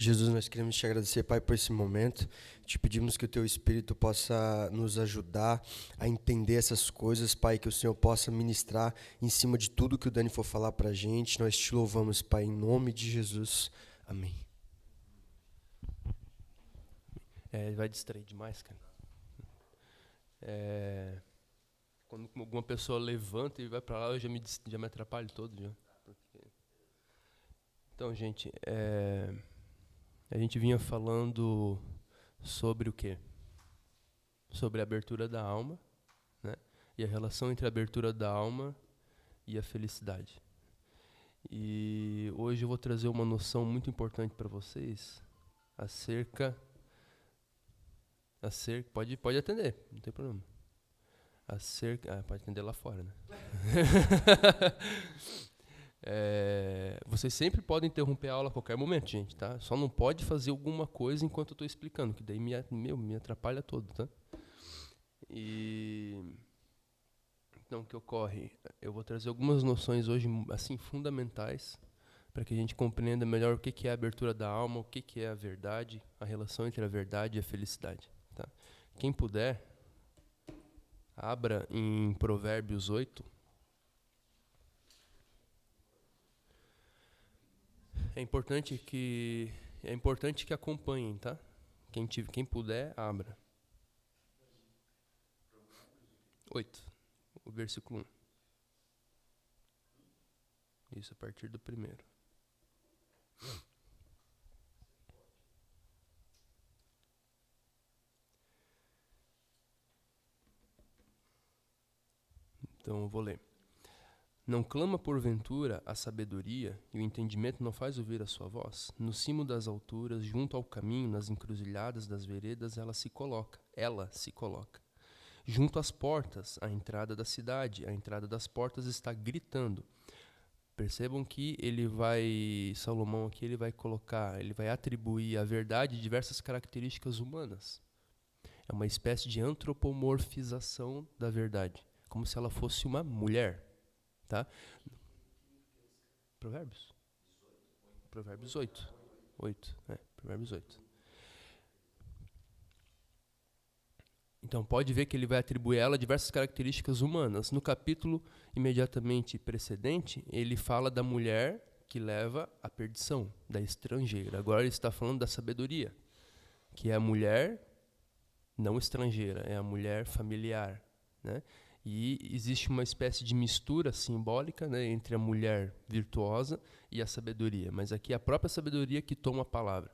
Jesus, nós queremos te agradecer, Pai, por esse momento. Te pedimos que o Teu Espírito possa nos ajudar a entender essas coisas, Pai, que o Senhor possa ministrar em cima de tudo que o Dani for falar pra gente. Nós te louvamos, Pai, em nome de Jesus. Amém. Ele vai distrair demais, cara. Quando alguma pessoa levanta e vai pra lá, eu já me atrapalho todo. Já. Então, gente, a gente vinha falando sobre o quê? Sobre a abertura da alma, né? E a relação entre a abertura da alma e a felicidade. E hoje eu vou trazer uma noção muito importante para vocês acerca... Pode atender, não tem problema. Pode atender lá fora, né? Vocês sempre podem interromper a aula a qualquer momento, gente, tá? Só não pode fazer alguma coisa enquanto eu estou explicando, que daí me atrapalha todo, tá? Então, o que ocorre? Eu vou trazer algumas noções hoje, assim, fundamentais, para que a gente compreenda melhor o que é a abertura da alma, o que é a verdade, a relação entre a verdade e a felicidade, tá? Quem puder, abra em Provérbios 8. É importante que acompanhem, tá? Quem puder, abra. 8, o versículo 1. Isso, a partir do primeiro. Então eu vou ler. Não clama porventura a sabedoria, e o entendimento não faz ouvir a sua voz? No cimo das alturas, junto ao caminho, nas encruzilhadas das veredas, ela se coloca. Junto às portas, à entrada da cidade, a entrada das portas está gritando. Percebam que Salomão aqui, ele vai atribuir à verdade diversas características humanas. É uma espécie de antropomorfização da verdade, como se ela fosse uma mulher. Tá? Provérbios 8. Provérbios 8. Então, pode ver que ele vai atribuir a ela diversas características humanas. No capítulo imediatamente precedente, ele fala da mulher que leva à perdição, da estrangeira. Agora ele está falando da sabedoria, que é a mulher não estrangeira, é a mulher familiar, né? E existe uma espécie de mistura simbólica, né, entre a mulher virtuosa e a sabedoria. Mas aqui é a própria sabedoria que toma a palavra.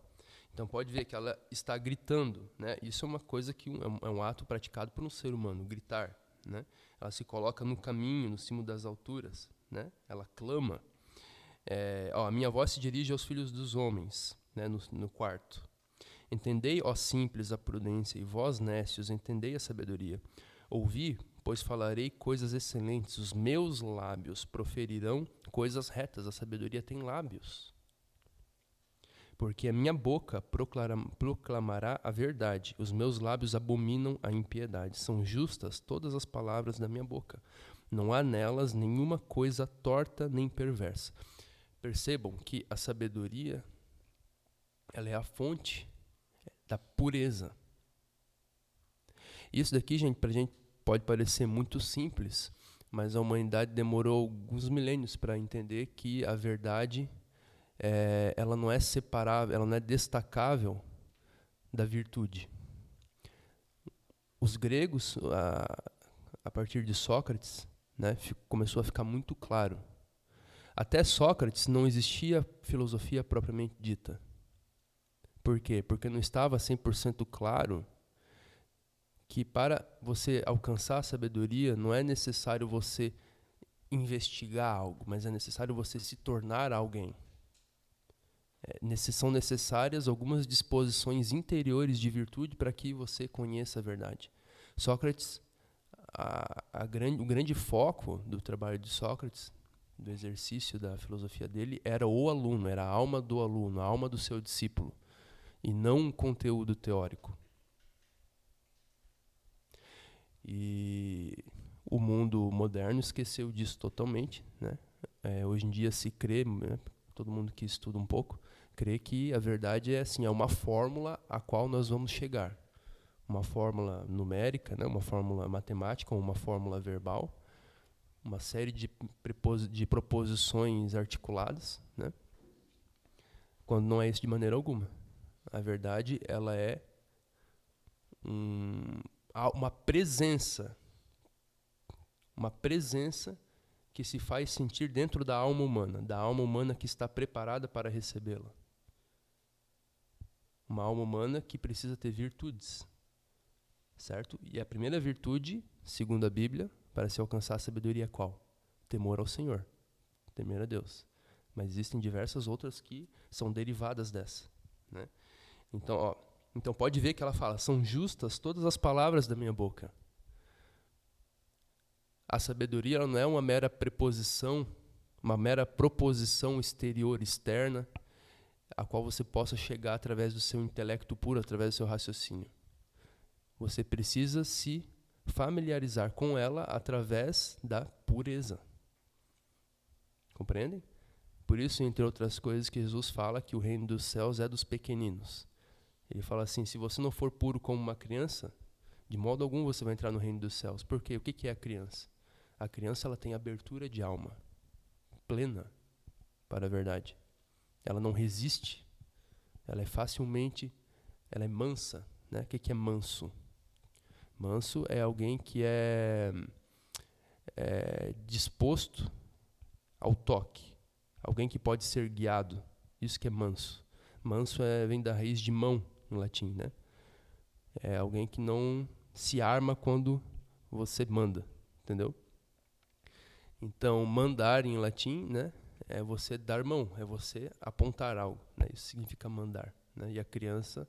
Então pode ver que ela está gritando, né? Isso é uma coisa que é um ato praticado por um ser humano, gritar, né? Ela se coloca no caminho, no cimo das alturas, né? Ela clama. A minha voz se dirige aos filhos dos homens, né, no quarto. Entendei, ó simples, a prudência, e vós, nécios, entendei a sabedoria. Ouvi, pois falarei coisas excelentes, os meus lábios proferirão coisas retas. A sabedoria tem lábios. Porque a minha boca proclamará a verdade, os meus lábios abominam a impiedade. São justas todas as palavras da minha boca. Não há nelas nenhuma coisa torta nem perversa. Percebam que a sabedoria, ela é a fonte da pureza. Isso daqui, gente, pra gente pode parecer muito simples, mas a humanidade demorou alguns milênios para entender que a verdade ela não é separável, ela não é destacável da virtude. Os gregos, a partir de Sócrates, né, começou a ficar muito claro. Até Sócrates não existia filosofia propriamente dita. Por quê? Porque não estava 100% claro que para você alcançar a sabedoria não é necessário você investigar algo, mas é necessário você se tornar alguém. São necessárias algumas disposições interiores de virtude para que você conheça a verdade. Sócrates, o grande foco do trabalho de Sócrates, do exercício da filosofia dele, era o aluno, era a alma do aluno, a alma do seu discípulo, e não um conteúdo teórico. E o mundo moderno esqueceu disso totalmente, né? Hoje em dia se crê, né, todo mundo que estuda um pouco, Crê que a verdade é assim, é uma fórmula a qual nós vamos chegar. Uma fórmula numérica, né? Uma fórmula matemática, ou uma fórmula verbal, uma série de proposições articuladas, né? Quando não é isso de maneira alguma. A verdade, ela é uma presença que se faz sentir dentro da alma humana que está preparada para recebê-la. Uma alma humana que precisa ter virtudes, certo? E a primeira virtude, segundo a Bíblia, para se alcançar a sabedoria é qual? Temor ao Senhor, temer a Deus. Mas existem diversas outras que são derivadas dessa, né? Então pode ver que ela fala, são justas todas as palavras da minha boca. A sabedoria ela não é uma mera preposição, uma mera proposição exterior, externa, a qual você possa chegar através do seu intelecto puro, através do seu raciocínio. Você precisa se familiarizar com ela através da pureza. Compreendem? Por isso, entre outras coisas, que Jesus fala que o reino dos céus é dos pequeninos. Ele fala assim, se você não for puro como uma criança, de modo algum você vai entrar no reino dos céus. Por quê? O que é a criança? A criança ela tem abertura de alma plena para a verdade. Ela não resiste. Ela é mansa, né? O que é manso? Manso é alguém que é disposto ao toque. Alguém que pode ser guiado. Isso que é manso. Manso vem da raiz de mão, em latim, né? É alguém que não se arma quando você manda, entendeu? Então, mandar em latim, né, é você dar mão, é você apontar algo, né? Isso significa mandar, né? E a criança,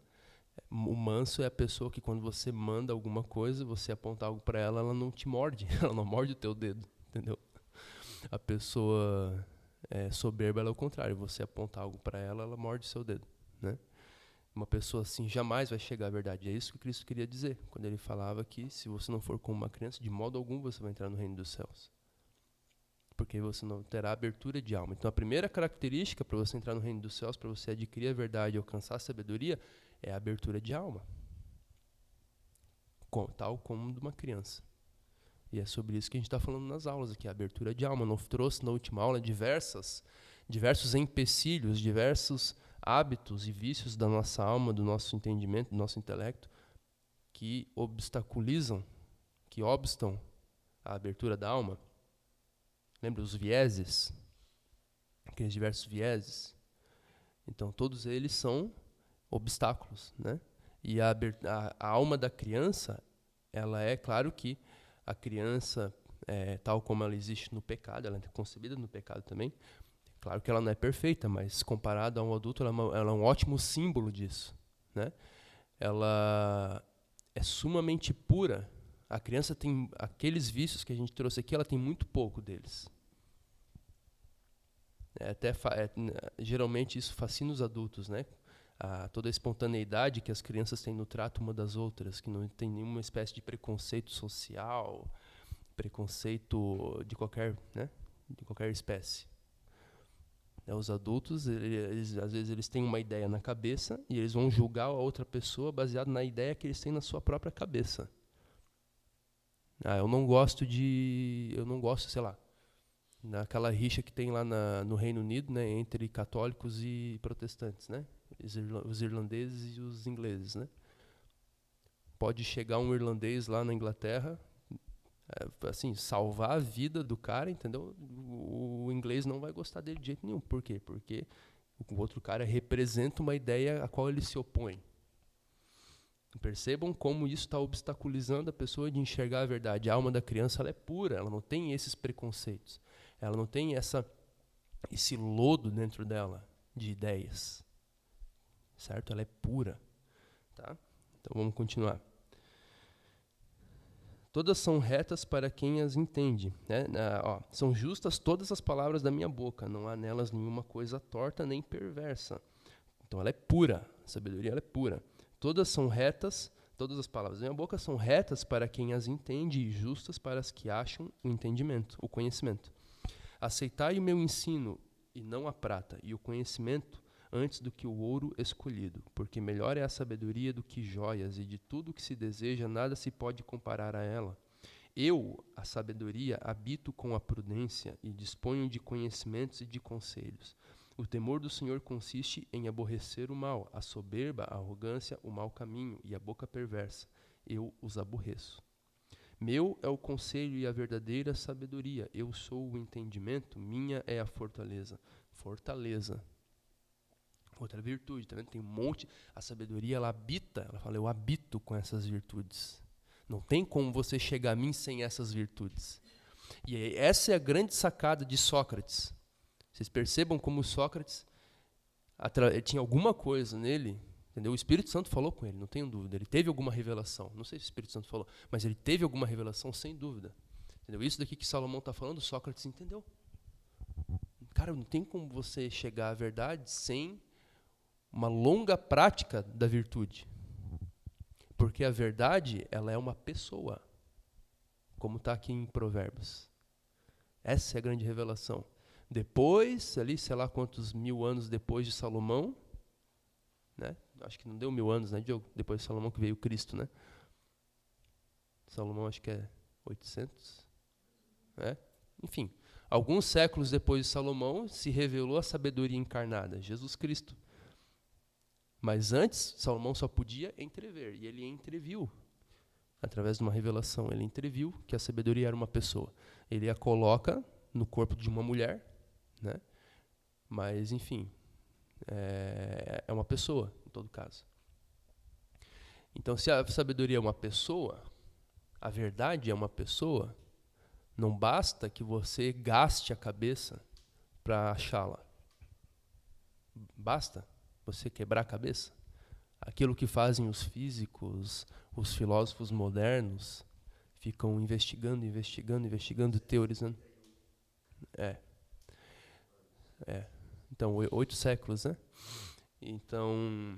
o manso é a pessoa que quando você manda alguma coisa, você aponta algo para ela, ela não te morde, ela não morde o teu dedo, entendeu? A pessoa soberba ela é o contrário, você aponta algo para ela, ela morde o seu dedo, né? Uma pessoa assim jamais vai chegar à verdade. É isso que Cristo queria dizer, quando ele falava que se você não for como uma criança, de modo algum você vai entrar no reino dos céus. Porque você não terá abertura de alma. Então a primeira característica para você entrar no reino dos céus, para você adquirir a verdade e alcançar a sabedoria, é a abertura de alma. Tal como de uma criança. E é sobre isso que a gente está falando nas aulas aqui, a abertura de alma. Não trouxe na última aula diversos empecilhos, diversos hábitos e vícios da nossa alma, do nosso entendimento, do nosso intelecto, que obstam a abertura da alma. Lembra os vieses? Aqueles diversos vieses. Então, todos eles são obstáculos, né? E a alma da criança, ela é, claro que a criança, tal como ela existe no pecado, ela é concebida no pecado também. Claro que ela não é perfeita, mas comparada a um adulto, ela é um ótimo símbolo disso, né? Ela é sumamente pura. A criança tem aqueles vícios que a gente trouxe aqui, ela tem muito pouco deles. Geralmente isso fascina os adultos, né? Toda a espontaneidade que as crianças têm no trato uma das outras, que não tem nenhuma espécie de preconceito social, preconceito de qualquer espécie. Os adultos, às vezes eles têm uma ideia na cabeça e eles vão julgar a outra pessoa baseado na ideia que eles têm na sua própria cabeça. Eu não gosto, sei lá, naquela rixa que tem lá no Reino Unido, né, entre católicos e protestantes, né? Os irlandeses e os ingleses, né? Pode chegar um irlandês lá na Inglaterra, assim, salvar a vida do cara, entendeu? O inglês não vai gostar dele de jeito nenhum. Por quê? Porque o outro cara representa uma ideia a qual ele se opõe. Percebam como isso está obstaculizando a pessoa de enxergar a verdade. A alma da criança ela é pura, ela não tem esses preconceitos. Ela não tem esse lodo dentro dela de ideias. Certo? Ela é pura. Tá? Então vamos continuar. Todas são retas para quem as entende. Né? São justas todas as palavras da minha boca. Não há nelas nenhuma coisa torta nem perversa. Então ela é pura. A sabedoria ela é pura. Todas são retas, todas as palavras da minha boca são retas para quem as entende e justas para as que acham o entendimento, o conhecimento. Aceitai o meu ensino e não a prata, e o conhecimento antes do que o ouro escolhido, porque melhor é a sabedoria do que joias, e de tudo que se deseja nada se pode comparar a ela. Eu, a sabedoria, habito com a prudência e disponho de conhecimentos e de conselhos. O temor do Senhor consiste em aborrecer o mal, a soberba, a arrogância, o mau caminho e a boca perversa. Eu os aborreço. Meu é o conselho e a verdadeira sabedoria. Eu sou o entendimento, minha é a fortaleza. Fortaleza. Outra virtude, tá vendo? Tem um monte. A sabedoria, ela habita. Ela fala, eu habito com essas virtudes. Não tem como você chegar a mim sem essas virtudes. E essa é a grande sacada de Sócrates. Vocês percebam como Sócrates tinha alguma coisa nele, entendeu? O Espírito Santo falou com ele, não tenho dúvida. Ele teve alguma revelação. Não sei se o Espírito Santo falou, mas ele teve alguma revelação, sem dúvida. Entendeu? Isso daqui que Salomão está falando, Sócrates entendeu. Cara, não tem como você chegar à verdade sem uma longa prática da virtude. Porque a verdade, ela é uma pessoa, como está aqui em Provérbios. Essa é a grande revelação. Depois, ali, sei lá quantos 1000 anos depois de Salomão, né? Acho que não deu 1000 anos, né, Diogo? Depois de Salomão que veio Cristo, né? Salomão acho que é 800. Enfim, alguns séculos depois de Salomão se revelou a sabedoria encarnada, Jesus Cristo. Mas antes, Salomão só podia entrever, e ele entreviu, através de uma revelação, ele entreviu que a sabedoria era uma pessoa. Ele a coloca no corpo de uma mulher, né? Mas, enfim, é uma pessoa, em todo caso. Então, se a sabedoria é uma pessoa, a verdade é uma pessoa, não basta que você gaste a cabeça para achá-la. Basta você quebrar a cabeça. Aquilo que fazem os físicos, os filósofos modernos, ficam investigando, teorizando. Então, 8 séculos, né? Então,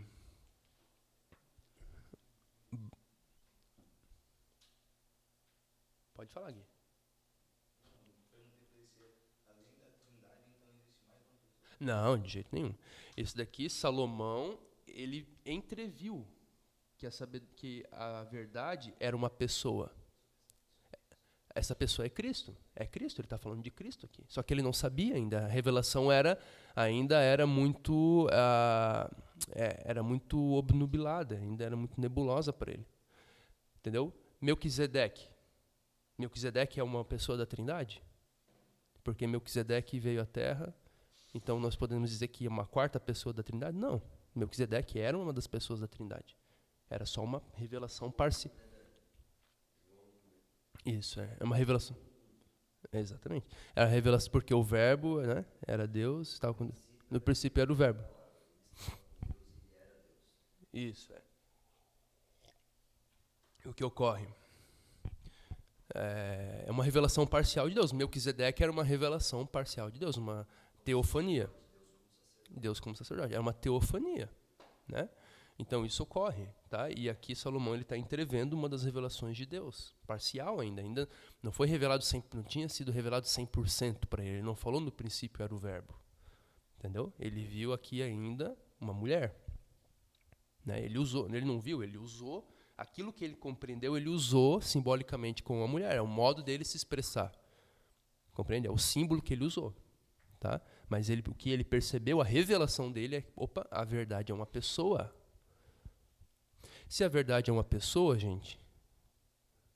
pode falar, Gui. Não, de jeito nenhum. Esse daqui, Salomão, ele entreviu que a verdade era uma pessoa. Essa pessoa é Cristo. É Cristo, ele está falando de Cristo aqui. Só que ele não sabia ainda. A revelação ainda era muito obnubilada, ainda era muito nebulosa para ele. Entendeu? Melquisedeque. Melquisedeque é uma pessoa da Trindade? Porque Melquisedeque veio à Terra, então nós podemos dizer que é uma quarta pessoa da Trindade? Não. Melquisedeque era uma das pessoas da Trindade. Era só uma revelação parcial. Isso, é uma revelação. Exatamente. Era a revelação porque o verbo, né, era Deus, estava com Deus. No princípio era o verbo. Isso, é. O que ocorre? É uma revelação parcial de Deus. Melquisedeque era uma revelação parcial de Deus, uma teofania. Deus como sacerdote. Era uma teofania, né? Então isso ocorre, tá? E aqui Salomão ele está entrevendo uma das revelações de Deus, parcial ainda não foi revelado 100%, não tinha sido revelado 100% para ele. Ele não falou no princípio era o verbo, entendeu? Ele viu aqui ainda uma mulher, né? Ele não viu, ele usou aquilo que ele compreendeu, ele usou simbolicamente com uma mulher. É o modo dele se expressar, compreende? É o símbolo que ele usou, tá? Mas o que ele percebeu, a revelação dele é, opa, a verdade é uma pessoa. Se a verdade é uma pessoa, gente,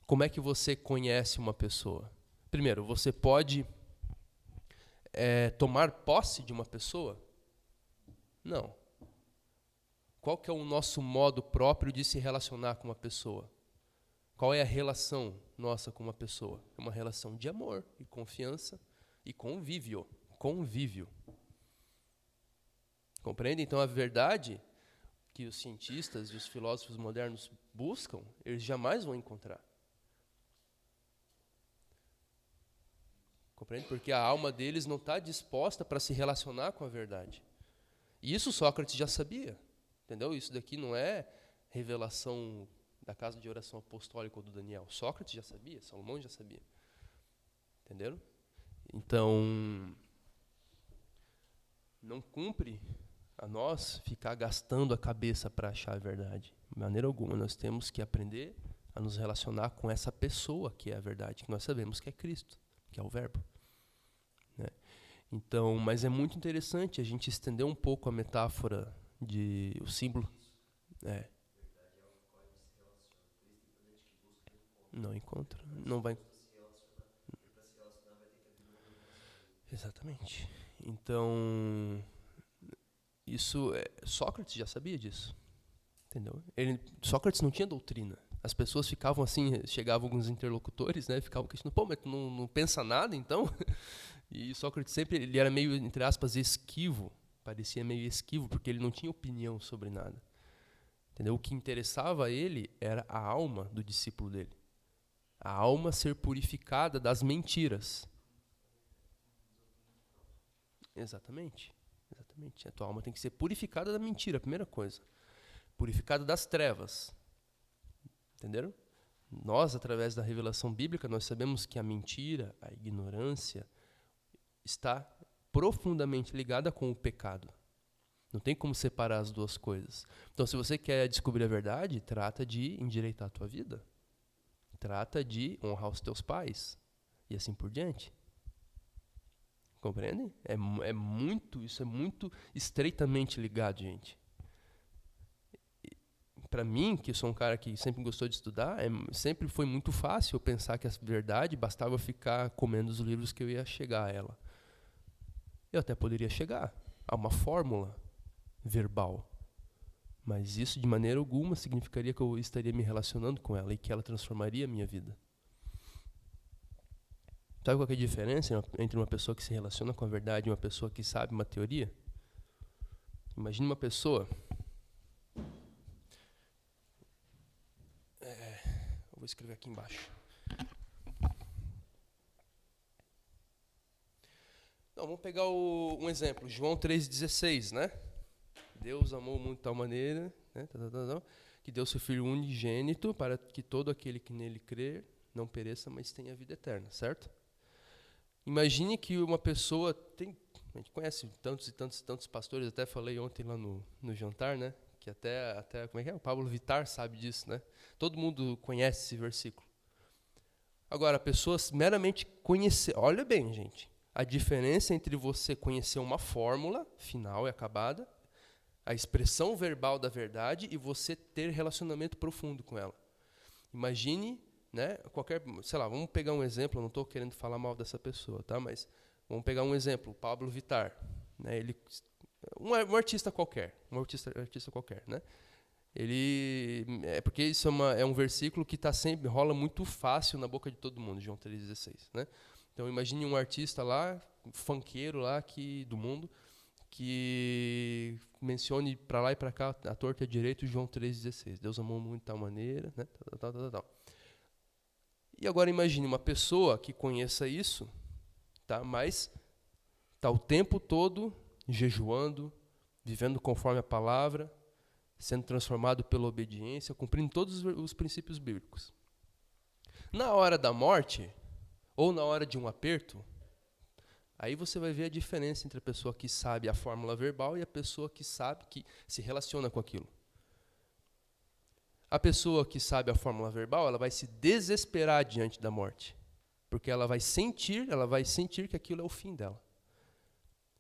como é que você conhece uma pessoa? Primeiro, você pode tomar posse de uma pessoa? Não. Qual que é o nosso modo próprio de se relacionar com uma pessoa? Qual é a relação nossa com uma pessoa? É uma relação de amor e confiança e convívio. Convívio. Compreende? Então, a verdade que os cientistas e os filósofos modernos buscam, eles jamais vão encontrar. Compreende? Porque a alma deles não está disposta para se relacionar com a verdade. E isso Sócrates já sabia. Entendeu? Isso daqui não é revelação da casa de oração apostólica ou do Daniel. Sócrates já sabia, Salomão já sabia. Entenderam? Então, não cumpre a nós ficar gastando a cabeça para achar a verdade. De maneira alguma, nós temos que aprender a nos relacionar com essa pessoa que é a verdade, que nós sabemos que é Cristo, que é o Verbo. Né? Então, mas é muito interessante a gente estender um pouco a metáfora de o símbolo. Não encontra, não vai. Exatamente. Então, Sócrates já sabia disso, entendeu? Sócrates não tinha doutrina. As pessoas ficavam assim, chegavam alguns interlocutores, né? Ficavam questionando, pô, mas tu não pensa nada, então? E Sócrates sempre, ele era meio, entre aspas, esquivo. Parecia meio esquivo, porque ele não tinha opinião sobre nada. Entendeu? O que interessava a ele era a alma do discípulo dele. A alma ser purificada das mentiras. Exatamente. Exatamente. A tua alma tem que ser purificada da mentira, a primeira coisa. Purificada das trevas. Entenderam? Nós, através da revelação bíblica, nós sabemos que a mentira, a ignorância, está profundamente ligada com o pecado. Não tem como separar as duas coisas. Então, se você quer descobrir a verdade, trata de endireitar a tua vida. Trata de honrar os teus pais. E assim por diante. Compreendem? Isso é muito estreitamente ligado, gente. Para mim, que sou um cara que sempre gostou de estudar, sempre foi muito fácil eu pensar que a verdade bastava ficar comendo os livros que eu ia chegar a ela. Eu até poderia chegar a uma fórmula verbal, mas isso de maneira alguma significaria que eu estaria me relacionando com ela e que ela transformaria a minha vida. Sabe qual que é a diferença entre uma pessoa que se relaciona com a verdade e uma pessoa que sabe uma teoria? Imagine uma pessoa... eu vou escrever aqui embaixo. Não, vamos pegar um exemplo. João 3,16, né? Deus amou muito de tal maneira, né? Que deu seu Filho unigênito para que todo aquele que nele crer não pereça, mas tenha vida eterna, certo? Imagine que uma pessoa a gente conhece tantos e tantos e tantos pastores, até falei ontem lá no jantar, né? Que até como é que é? O Pablo Vittar sabe disso, né? Todo mundo conhece esse versículo. Agora, pessoas meramente conhecer, olha bem, gente, a diferença entre você conhecer uma fórmula final e acabada, a expressão verbal da verdade e você ter relacionamento profundo com ela. Imagine, né, sei lá, vamos pegar um exemplo, eu não estou querendo falar mal dessa pessoa, tá? Mas vamos pegar um exemplo, o Pablo Vittar, né? Um artista qualquer, artista qualquer, né? Porque isso é um versículo que rola muito fácil na boca de todo mundo, João 3,16, né? Então imagine um artista lá, funkeiro lá do mundo, que mencione para lá e para cá, a torta e a direito, João 3,16. Deus amou muito de tal maneira, né? Tal. E agora imagine uma pessoa que conheça isso, tá? Mas está o tempo todo jejuando, vivendo conforme a palavra, sendo transformado pela obediência, cumprindo todos os princípios bíblicos. Na hora da morte, ou na hora de um aperto, aí você vai ver a diferença entre a pessoa que sabe a fórmula verbal e a pessoa que sabe, que se relaciona com aquilo. A pessoa que sabe a fórmula verbal, ela vai se desesperar diante da morte, porque ela vai sentir que aquilo é o fim dela.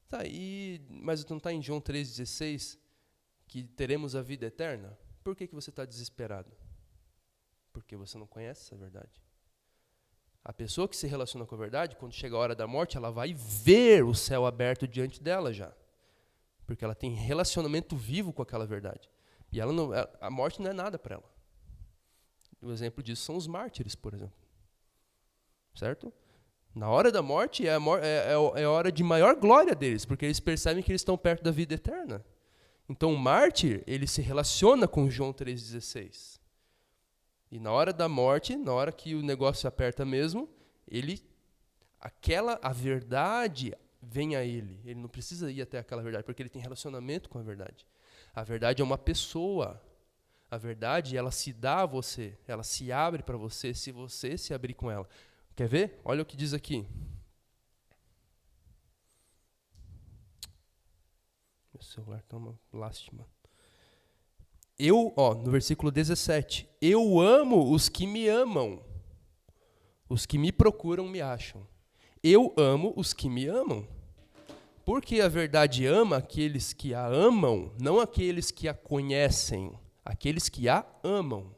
Tá, mas não está em João 3,16 que teremos a vida eterna? Por que você está desesperado? Porque você não conhece essa verdade. A pessoa que se relaciona com a verdade, quando chega a hora da morte, ela vai ver o céu aberto diante dela já. Porque ela tem relacionamento vivo com aquela verdade. E a morte não é nada para ela. O exemplo disso são os mártires, por exemplo. Certo? Na hora da morte é a hora de maior glória deles, porque eles percebem que eles estão perto da vida eterna. Então o mártir, ele se relaciona com João 3,16. E na hora da morte, na hora que o negócio aperta mesmo, a verdade vem a ele. Ele não precisa ir até aquela verdade, porque ele tem relacionamento com a verdade. A verdade é uma pessoa. A verdade, ela se dá a você, ela se abre para você, se você se abrir com ela. Quer ver? Olha o que diz aqui. Meu O celular tá uma lástima. No versículo 17. Eu amo os que me amam. Os que me procuram me acham. Eu amo os que me amam. Porque a verdade ama aqueles que a amam, não aqueles que a conhecem, aqueles que a amam.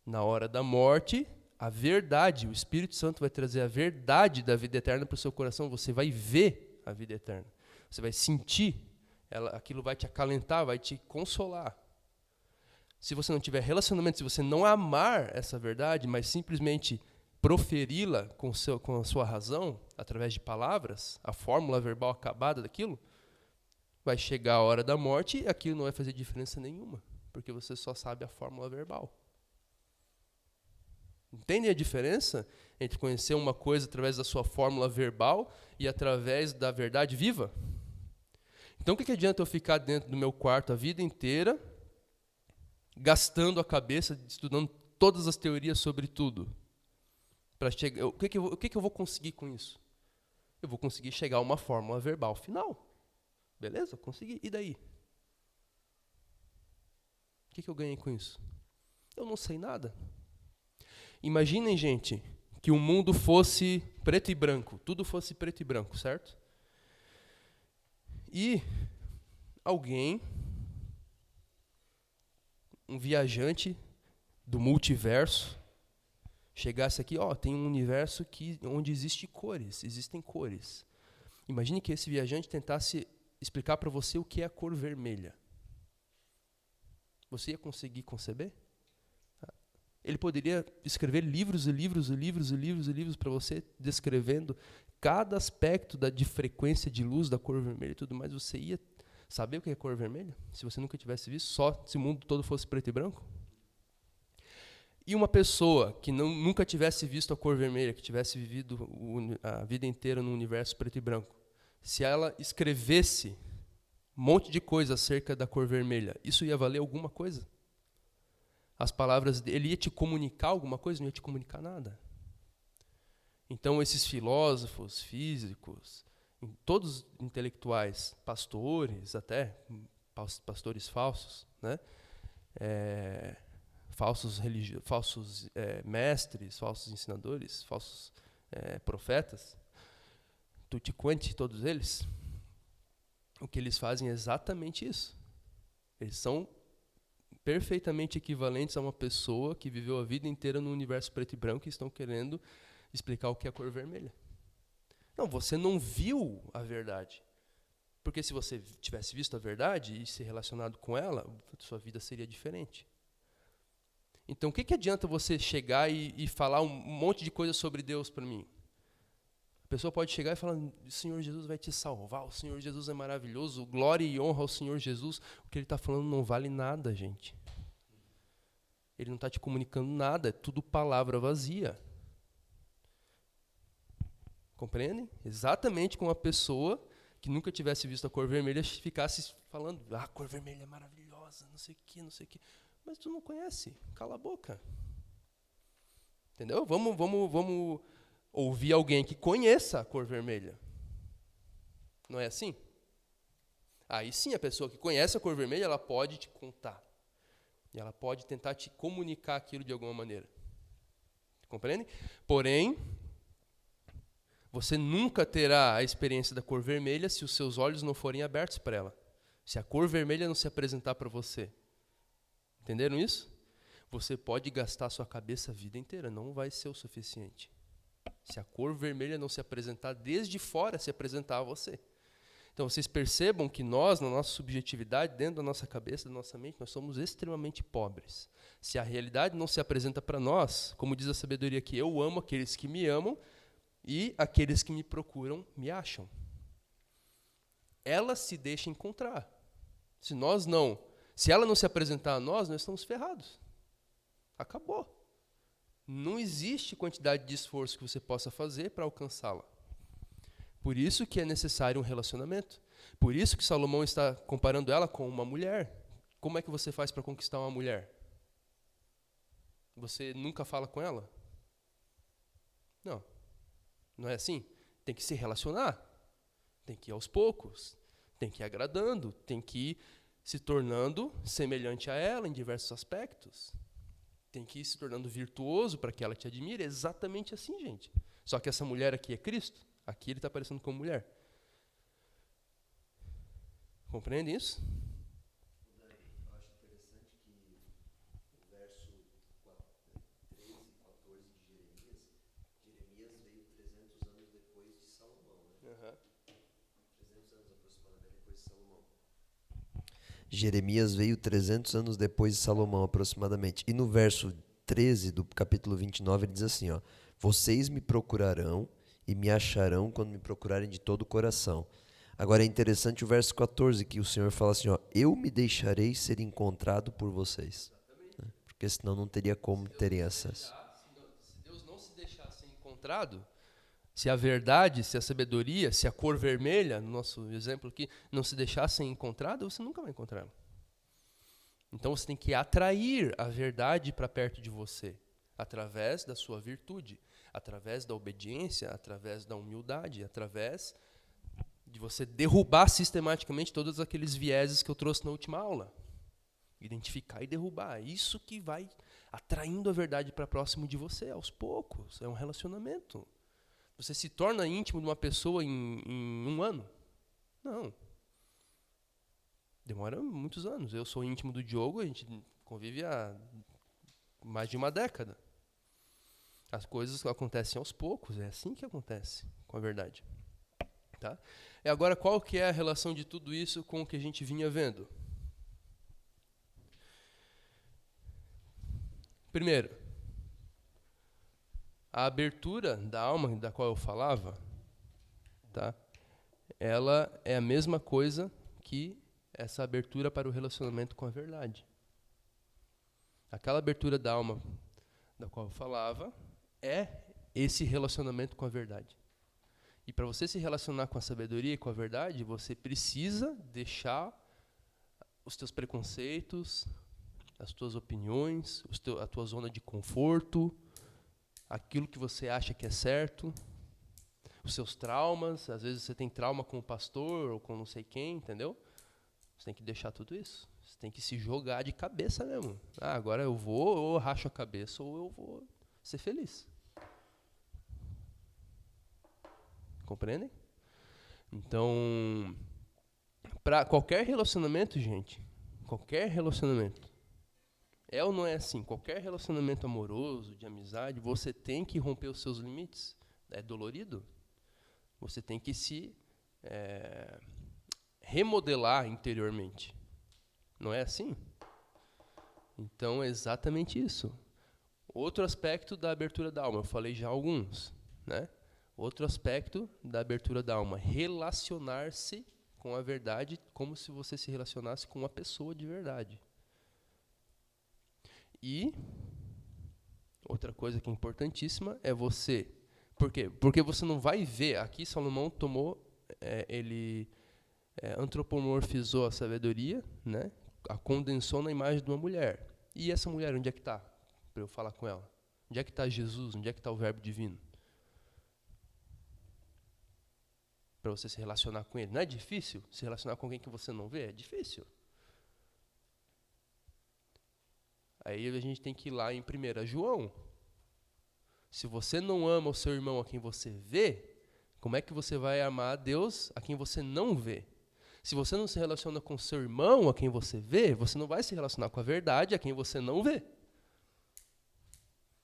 Na hora da morte, a verdade, o Espírito Santo vai trazer a verdade da vida eterna para o seu coração. Você vai ver a vida eterna. Você vai sentir. Aquilo vai te acalentar, vai te consolar. Se você não tiver relacionamento, se você não amar essa verdade, mas simplesmente proferi-la com a sua razão, através de palavras, a fórmula verbal acabada daquilo, vai chegar a hora da morte e aquilo não vai fazer diferença nenhuma, porque você só sabe a fórmula verbal. Entendem a diferença entre conhecer uma coisa através da sua fórmula verbal e através da verdade viva? Então, o que adianta eu ficar dentro do meu quarto a vida inteira, gastando a cabeça, estudando todas as teorias sobre tudo? O que eu vou conseguir com isso? Eu vou conseguir chegar a uma fórmula verbal final. Beleza? Consegui. E daí? O que eu ganhei com isso? Eu não sei nada. Imaginem, gente, que o mundo fosse preto e branco. Tudo fosse preto e branco, certo? E alguém, um viajante do multiverso, chegasse aqui, tem um universo onde existem cores. Imagine que esse viajante tentasse explicar para você o que é a cor vermelha. Você ia conseguir conceber? Ele poderia escrever livros e livros para você, descrevendo cada aspecto de frequência de luz da cor vermelha e tudo mais. Você ia saber o que é cor vermelha? Se você nunca tivesse visto, só se o mundo todo fosse preto e branco? E uma pessoa que nunca tivesse visto a cor vermelha, que tivesse vivido a vida inteira no universo preto e branco, se ela escrevesse um monte de coisa acerca da cor vermelha, isso ia valer alguma coisa? As palavras dele ia te comunicar alguma coisa? Não ia te comunicar nada. Então, esses filósofos, físicos, todos intelectuais, pastores até, pastores falsos, né? Falsos mestres, falsos ensinadores, falsos profetas, tutti quanti, todos eles, o que eles fazem é exatamente isso. Eles são perfeitamente equivalentes a uma pessoa que viveu a vida inteira no universo preto e branco e estão querendo explicar o que é a cor vermelha. Não, você não viu a verdade. Porque se você tivesse visto a verdade e se relacionado com ela, sua vida seria diferente. Então, o que adianta você chegar e falar um monte de coisa sobre Deus para mim? A pessoa pode chegar e falar, o Senhor Jesus vai te salvar, o Senhor Jesus é maravilhoso, glória e honra ao Senhor Jesus. O que ele está falando não vale nada, gente. Ele não está te comunicando nada, é tudo palavra vazia. Compreendem? Exatamente como a pessoa que nunca tivesse visto a cor vermelha ficasse falando, a cor vermelha é maravilhosa, não sei o quê. Mas tu não conhece, cala a boca. Entendeu? Vamos ouvir alguém que conheça a cor vermelha. Não é assim? Aí sim, a pessoa que conhece a cor vermelha, ela pode te contar. E ela pode tentar te comunicar aquilo de alguma maneira. Compreende? Porém, você nunca terá a experiência da cor vermelha se os seus olhos não forem abertos para ela. Se a cor vermelha não se apresentar para você. Entenderam isso? Você pode gastar a sua cabeça a vida inteira, não vai ser o suficiente. Se a cor vermelha não se apresentar desde fora, se apresentar a você. Então, vocês percebam que nós, na nossa subjetividade, dentro da nossa cabeça, da nossa mente, nós somos extremamente pobres. Se a realidade não se apresenta para nós, como diz a sabedoria aqui, eu amo aqueles que me amam e aqueles que me procuram me acham. Ela se deixa encontrar. Se ela não se apresentar a nós estamos ferrados. Acabou. Não existe quantidade de esforço que você possa fazer para alcançá-la. Por isso que é necessário um relacionamento. Por isso que Salomão está comparando ela com uma mulher. Como é que você faz para conquistar uma mulher? Você nunca fala com ela? Não é assim? Tem que se relacionar. Tem que ir aos poucos. Tem que ir agradando, tem que ir se tornando semelhante a ela em diversos aspectos. Tem que ir se tornando virtuoso para que ela te admire. É exatamente assim, gente. Só que essa mulher aqui é Cristo. Aqui ele está aparecendo como mulher. Compreende isso? Eu acho interessante que o verso 13 e 14 de Jeremias veio 300 anos depois de Salomão, né? 300 anos aproximadamente depois de Salomão. Jeremias veio 300 anos depois de Salomão, aproximadamente. E no verso 13 do capítulo 29, ele diz assim, ó: vocês me procurarão e me acharão quando me procurarem de todo o coração. Agora é interessante o verso 14, que o Senhor fala assim, ó: eu me deixarei ser encontrado por vocês. Porque senão não teria como terem acesso. Se Deus não se deixar ser encontrado, se a verdade, se a sabedoria, se a cor vermelha, no nosso exemplo aqui, não se deixar ser encontrada, você nunca vai encontrá-la. Então você tem que atrair a verdade para perto de você, através da sua virtude, através da obediência, através da humildade, através de você derrubar sistematicamente todos aqueles vieses que eu trouxe na última aula. Identificar e derrubar. Isso que vai atraindo a verdade para próximo de você, aos poucos. É um relacionamento. Você se torna íntimo de uma pessoa em um ano? Não. Demora muitos anos. Eu sou íntimo do Diogo, a gente convive há mais de uma década. As coisas acontecem aos poucos, é assim que acontece com a verdade. Tá? E agora, qual que é a relação de tudo isso com o que a gente vinha vendo? Primeiro, a abertura da alma da qual eu falava, tá? Ela é a mesma coisa que essa abertura para o relacionamento com a verdade. Aquela abertura da alma da qual eu falava é esse relacionamento com a verdade. E para você se relacionar com a sabedoria e com a verdade, você precisa deixar os teus preconceitos, as tuas opiniões, a tua zona de conforto, aquilo que você acha que é certo, os seus traumas. Às vezes você tem trauma com o pastor ou com não sei quem, entendeu? Você tem que deixar tudo isso. Você tem que se jogar de cabeça mesmo. Ah, agora eu vou, ou eu racho a cabeça, ou eu vou ser feliz. Compreendem? Então, para qualquer relacionamento, gente, qualquer relacionamento, é ou não é assim? Qualquer relacionamento amoroso, de amizade, você tem que romper os seus limites. É dolorido. Você tem que se remodelar interiormente. Não é assim? Então, é exatamente isso. Outro aspecto da abertura da alma, eu falei já alguns, né? Outro aspecto da abertura da alma, relacionar-se com a verdade como se você se relacionasse com uma pessoa de verdade. E outra coisa que é importantíssima é você... Por quê? Porque você não vai ver... Aqui Salomão tomou... ele antropomorfizou a sabedoria, né? A condensou na imagem de uma mulher. E essa mulher, onde é que está? Para eu falar com ela. Onde é que está Jesus? Onde é que está o Verbo Divino? Para você se relacionar com ele. Não é difícil se relacionar com alguém que você não vê? É difícil. Aí a gente tem que ir lá em 1 João. Se você não ama o seu irmão a quem você vê, como é que você vai amar a Deus a quem você não vê? Se você não se relaciona com o seu irmão a quem você vê, você não vai se relacionar com a verdade a quem você não vê.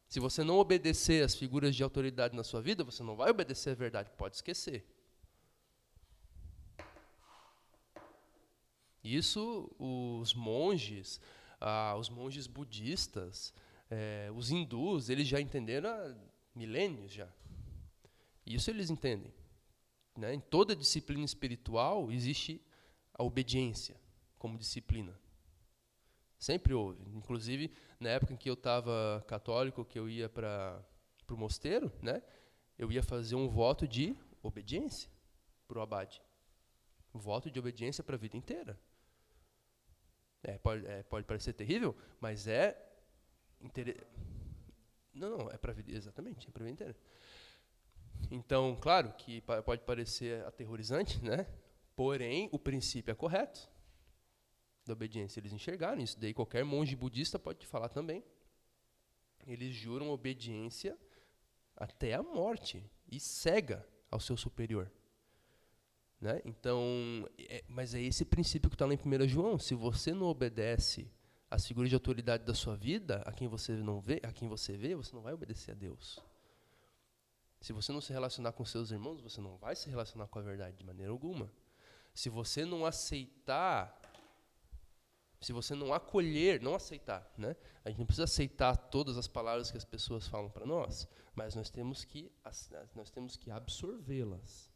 Se você não obedecer às figuras de autoridade na sua vida, você não vai obedecer à verdade, pode esquecer. Isso os monges budistas, os hindus, eles já entenderam há milênios já. Isso eles entendem. Né? Em toda disciplina espiritual existe a obediência como disciplina. Sempre houve. Inclusive, na época em que eu estava católico, que eu ia para o mosteiro, né? Eu ia fazer um voto de obediência para o abade. Um voto de obediência para a vida inteira. Pode parecer terrível, mas não, é para a vida, exatamente, é para a vida inteira. Então, claro que pode parecer aterrorizante, né? Porém, o princípio é correto da obediência. Eles enxergaram isso. Daí qualquer monge budista pode te falar também. Eles juram obediência até a morte e cega ao seu superior. Né? Então, mas é esse princípio que está lá em 1 João. Se você não obedece às figuras de autoridade da sua vida, a quem você não vê, a quem você vê, você não vai obedecer a Deus. Se você não se relacionar com seus irmãos, você não vai se relacionar com a verdade de maneira alguma. Se você não aceitar, se você não acolher, não aceitar, né? A gente não precisa aceitar todas as palavras que as pessoas falam para nós, mas nós temos que absorvê-las.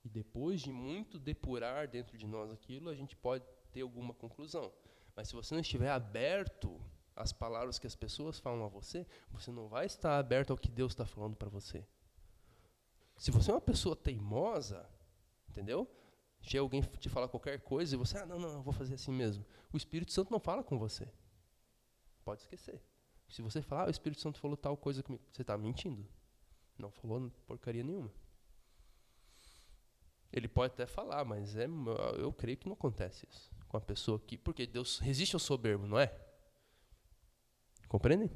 E depois de muito depurar dentro de nós aquilo, a gente pode ter alguma conclusão. Mas se você não estiver aberto às palavras que as pessoas falam a você, você não vai estar aberto ao que Deus está falando para você. Se você é uma pessoa teimosa, entendeu? Se alguém te falar qualquer coisa e você, não, eu vou fazer assim mesmo. O Espírito Santo não fala com você. Pode esquecer. Se você falar, o Espírito Santo falou tal coisa comigo, você está mentindo. Não falou porcaria nenhuma. Ele pode até falar, mas eu creio que não acontece isso com a pessoa aqui, porque Deus resiste ao soberbo, não é? Compreendem?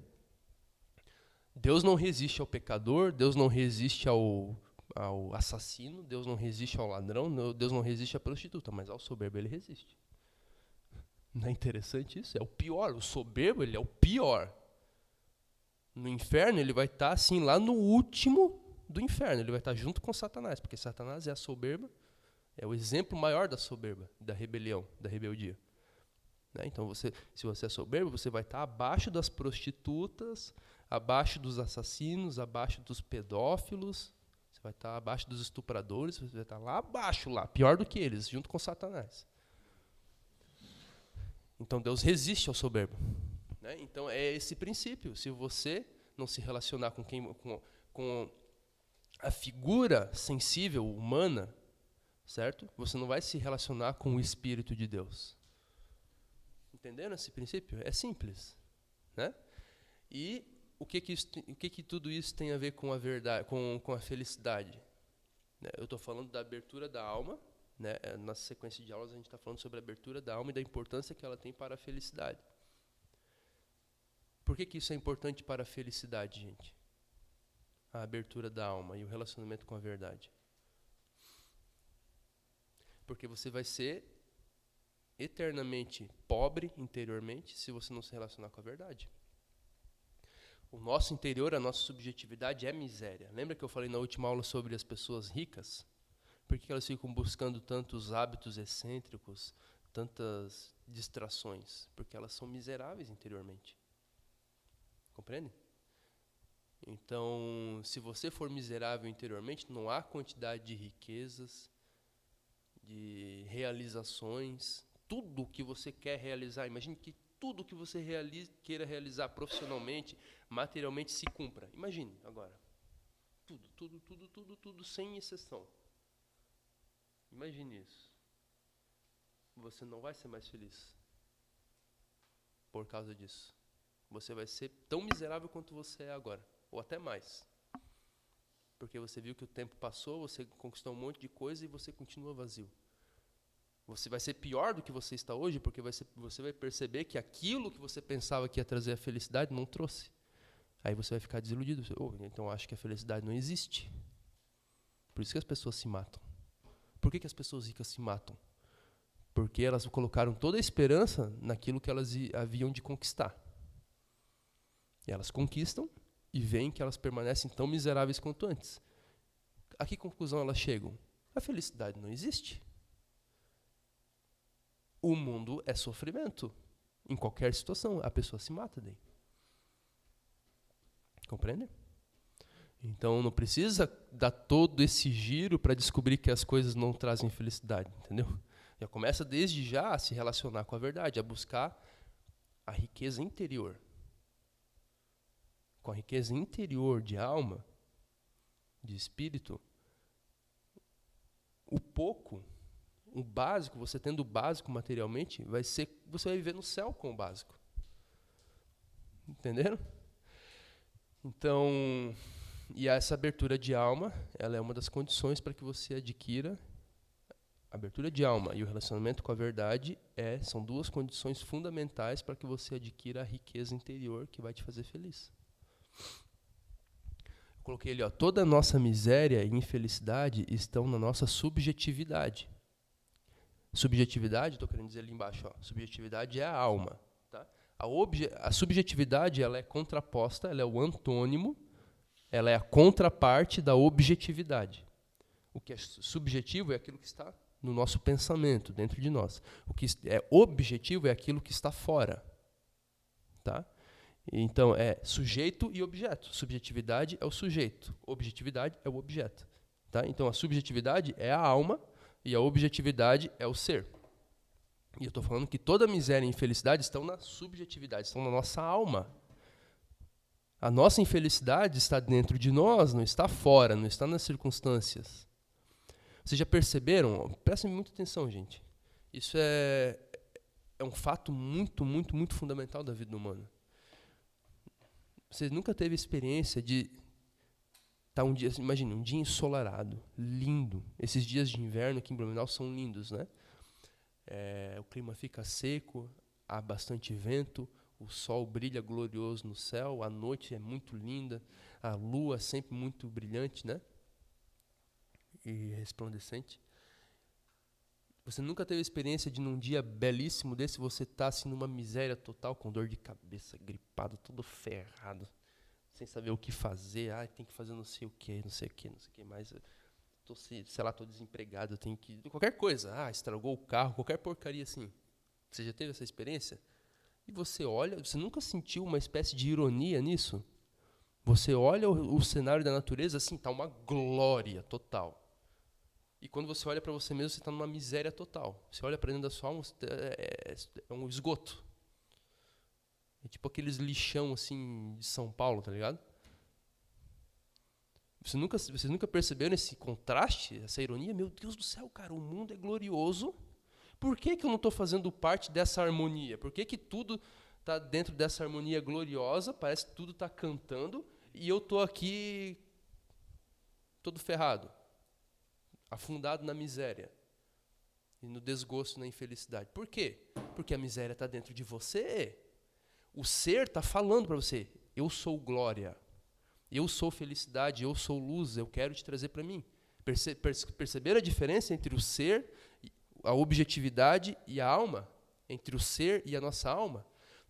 Deus não resiste ao pecador, Deus não resiste ao assassino, Deus não resiste ao ladrão, Deus não resiste à prostituta, mas ao soberbo ele resiste. Não é interessante isso? É o pior, o soberbo ele é o pior. No inferno ele vai estar assim, lá no último do inferno, ele vai estar junto com Satanás, porque Satanás é a soberba, é o exemplo maior da soberba, da rebelião, da rebeldia. Né? Então, se você é soberbo, você vai estar abaixo das prostitutas, abaixo dos assassinos, abaixo dos pedófilos, você vai estar abaixo dos estupradores, você vai estar lá abaixo, lá, pior do que eles, junto com Satanás. Então, Deus resiste ao soberbo. Né? Então, é esse princípio. Se você não se relacionar com a figura sensível, humana, certo? Você não vai se relacionar com o Espírito de Deus. Entenderam esse princípio? É simples, né? E o que tudo isso tem a ver com a verdade, com a felicidade? Né? Eu estou falando da abertura da alma, né? Na sequência de aulas a gente está falando sobre a abertura da alma e da importância que ela tem para a felicidade. Por que isso é importante para a felicidade, gente? A abertura da alma e o relacionamento com a verdade. Porque você vai ser eternamente pobre interiormente se você não se relacionar com a verdade. O nosso interior, a nossa subjetividade é miséria. Lembra que eu falei na última aula sobre as pessoas ricas? Por que elas ficam buscando tantos hábitos excêntricos, tantas distrações? Porque elas são miseráveis interiormente. Compreende? Então, se você for miserável interiormente, não há quantidade de riquezas, de realizações, tudo que você quer realizar. Imagine que tudo que você queira realizar profissionalmente, materialmente, se cumpra. Imagine agora. Tudo, sem exceção. Imagine isso. Você não vai ser mais feliz por causa disso. Você vai ser tão miserável quanto você é agora, ou até mais. Porque você viu que o tempo passou, você conquistou um monte de coisa e você continua vazio. Você vai ser pior do que você está hoje, porque você vai perceber que aquilo que você pensava que ia trazer a felicidade não trouxe. Aí você vai ficar desiludido. Então acho que a felicidade não existe. Por isso que as pessoas se matam. Por que as pessoas ricas se matam? Porque elas colocaram toda a esperança naquilo que elas haviam de conquistar. E elas conquistam e veem que elas permanecem tão miseráveis quanto antes. A que conclusão elas chegam? A felicidade não existe. O mundo é sofrimento. Em qualquer situação, a pessoa se mata daí. Compreende? Então não precisa dar todo esse giro para descobrir que as coisas não trazem felicidade, entendeu? Já começa desde já a se relacionar com a verdade, a buscar a riqueza interior. Com a riqueza interior de alma, de espírito, o pouco, o básico, você tendo o básico materialmente, você vai viver no céu com o básico. Entenderam? Então, e essa abertura de alma, ela é uma das condições para que você adquira abertura de alma e o relacionamento com a verdade são duas condições fundamentais para que você adquira a riqueza interior que vai te fazer feliz. Eu coloquei ali, toda a nossa miséria e infelicidade estão na nossa subjetividade. Subjetividade, estou querendo dizer ali embaixo, subjetividade é a alma. Tá? A subjetividade ela é contraposta, ela é o antônimo, ela é a contraparte da objetividade. O que é subjetivo é aquilo que está no nosso pensamento, dentro de nós. O que é objetivo é aquilo que está fora. Tá? Então, é sujeito e objeto. Subjetividade é o sujeito, objetividade é o objeto. Tá? Então, a subjetividade é a alma e a objetividade é o ser. E eu estou falando que toda miséria e infelicidade estão na subjetividade, estão na nossa alma. A nossa infelicidade está dentro de nós, não está fora, não está nas circunstâncias. Vocês já perceberam? Prestem muita atenção, gente. Isso é um fato muito, muito, muito fundamental da vida humana. Vocês nunca teve experiência de estar um dia, imagina, um dia ensolarado, lindo. Esses dias de inverno aqui em Blumenau são lindos, né? O clima fica seco, há bastante vento, o sol brilha glorioso no céu, a noite é muito linda, a lua é sempre muito brilhante, né? E resplandecente. Você nunca teve a experiência de num dia belíssimo desse você estar assim numa miséria total, com dor de cabeça, gripado, todo ferrado, sem saber o que fazer, tem que fazer não sei o que mais, tô desempregado, eu tenho que qualquer coisa, estragou o carro, qualquer porcaria assim. Você já teve essa experiência? E você olha, você nunca sentiu uma espécie de ironia nisso? Você olha o cenário da natureza assim, tá uma glória total. E quando você olha para você mesmo, você está numa miséria total. Você olha para dentro da sua alma, é um esgoto. É tipo aqueles lixão assim de São Paulo, tá ligado? Vocês nunca perceberam esse contraste, essa ironia? Meu Deus do céu, cara, o mundo é glorioso. Por que eu não estou fazendo parte dessa harmonia? Por que tudo está dentro dessa harmonia gloriosa? Parece que tudo está cantando e eu estou aqui todo ferrado, afundado na miséria e no desgosto, na infelicidade. Por quê? Porque a miséria está dentro de você. O ser está falando para você, eu sou glória, eu sou felicidade, eu sou luz, eu quero te trazer para mim. Perceberam a diferença entre o ser, a objetividade e a alma? Entre o ser e a nossa alma?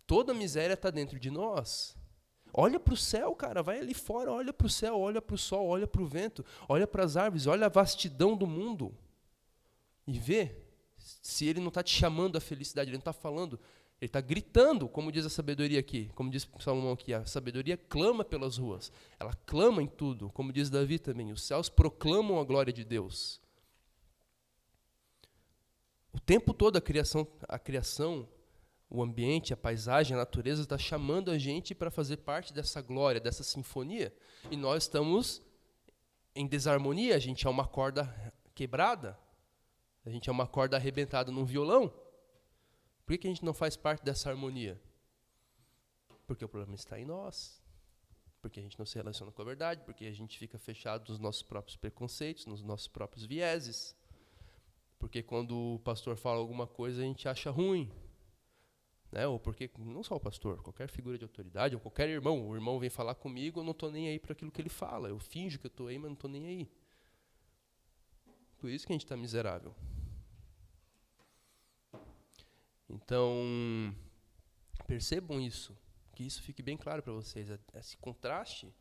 Toda a miséria está dentro de nós. Olha para o céu, cara, vai ali fora, olha para o céu, olha para o sol, olha para o vento, olha para as árvores, olha a vastidão do mundo. E vê se ele não está te chamando à felicidade, ele não está falando, ele está gritando, como diz a sabedoria aqui, como diz Salomão aqui, a sabedoria clama pelas ruas, ela clama em tudo, como diz Davi também, os céus proclamam a glória de Deus. O tempo todo a criação, o ambiente, a paisagem, a natureza está chamando a gente para fazer parte dessa glória, dessa sinfonia. E nós estamos em desarmonia, a gente é uma corda quebrada, a gente é uma corda arrebentada num violão. Por que a gente não faz parte dessa harmonia? Porque o problema está em nós. Porque a gente não se relaciona com a verdade, porque a gente fica fechado nos nossos próprios preconceitos, nos nossos próprios vieses. Porque quando o pastor fala alguma coisa, a gente acha ruim. Né? Ou porque, não só o pastor, qualquer figura de autoridade, ou qualquer irmão, o irmão vem falar comigo, eu não estou nem aí para aquilo que ele fala. Eu finjo que eu estou aí, mas não estou nem aí. Por isso que a gente está miserável. Então, percebam isso, que isso fique bem claro para vocês. Esse contraste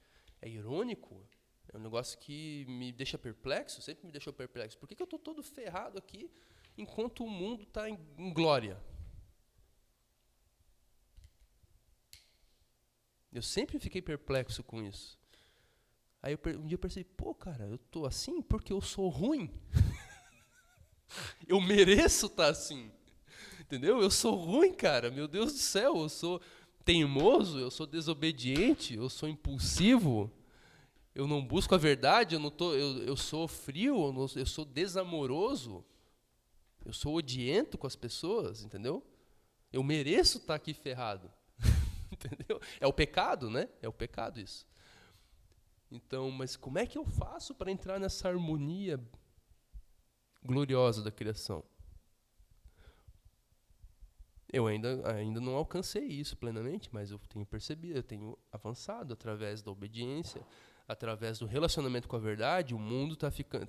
é irônico, é um negócio que me deixa perplexo, sempre me deixou perplexo. Por que eu estou todo ferrado aqui, enquanto o mundo está em glória? Eu sempre fiquei perplexo com isso. Aí um dia eu percebi, cara, eu estou assim porque eu sou ruim. Eu mereço estar assim. Entendeu? Eu sou ruim, cara. Meu Deus do céu, eu sou teimoso, eu sou desobediente, eu sou impulsivo, eu não busco a verdade, eu sou frio, eu sou desamoroso, eu sou odiento com as pessoas, entendeu? Eu mereço estar aqui ferrado. Entendeu? É o pecado, né? É o pecado isso. Então, mas como é que eu faço para entrar nessa harmonia gloriosa da criação. Eu ainda não alcancei isso plenamente, mas eu tenho percebido, eu tenho avançado através da obediência, através do relacionamento com a verdade. O mundo está ficando...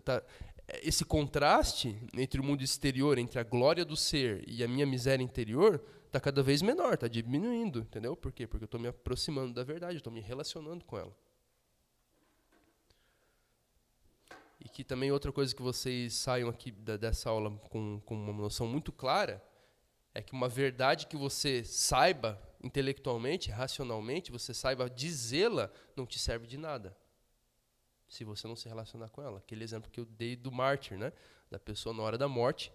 esse contraste entre o mundo exterior, entre a glória do ser e a minha miséria interior, está cada vez menor, está diminuindo, entendeu? Por quê? Porque eu estou me aproximando da verdade, eu estou me relacionando com ela. E que também outra coisa que vocês saiam aqui dessa aula com uma noção muito clara, é que uma verdade que você saiba intelectualmente, racionalmente, você saiba dizê-la, não te serve de nada, se você não se relacionar com ela. Aquele exemplo que eu dei do mártir, né? Da pessoa na hora da morte,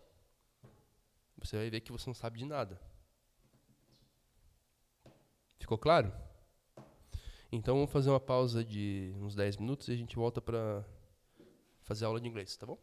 você vai ver que você não sabe de nada. Ficou claro? Então vamos fazer uma pausa de uns 10 minutos e a gente volta para fazer aula de inglês, tá bom?